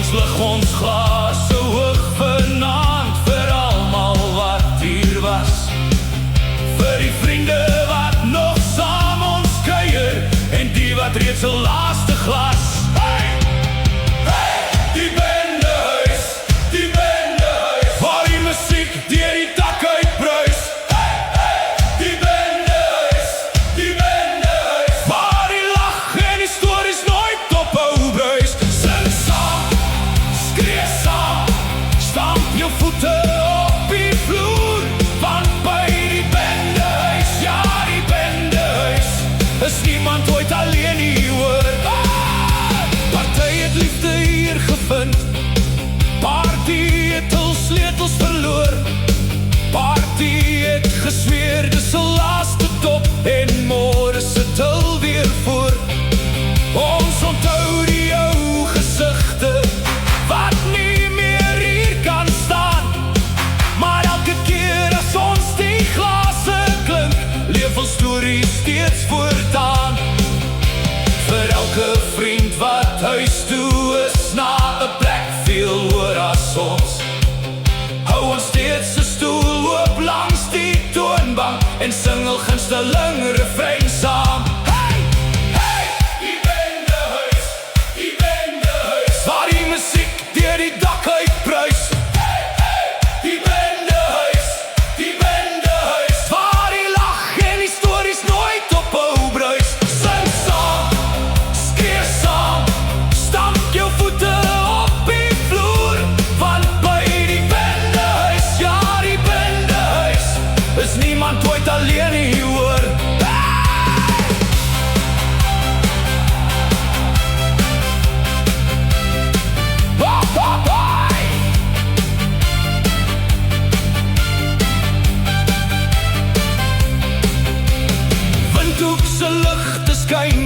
Ons lig ons glase hoog vanaand vir almal wat hier was, vir die vriende wat nog saam ons kuier en die wat reeds 'n laaste glas. Hey, hey, die bendehuis, waar die musiek deur die dak uitbruis. Hey, hey, die bendehuis, waar die lag en die stories nooit ophou bruis. Sing saam, skree saam, stamp jou voete op die vloer, want by die bendehuis, ja die bendehuis, is niemand ooit alleen nie hoor. Party het liefde hier gevind, party het hul sleutels verloor, party het gesweer dis 'n laaste dop en môre sit hul weer voor. Ons onthou die ou gesigte wat nie meer hier kan staan, maar elke keer as ons die glase klink, leef ons storie steeds voortaan. Vir elke vriend wat huis toe is na 'n plek veel hoor as ons, hou ons steeds 'n stoel oop langs die toonbank en sing hul gunsteling refrein saam. Hey, hey, die bendehuis, waar die musiek deur die dak uitbruis. Hey, hey, die bendehuis, waar die lag en die stories nooit ophou bruis. Sing saam, skree saam, stamp jou voete op die vloer, want by die bendehuis, ja die bendehuis, is niemand ooit alleen nie hoor. Windhoek se ligte skyn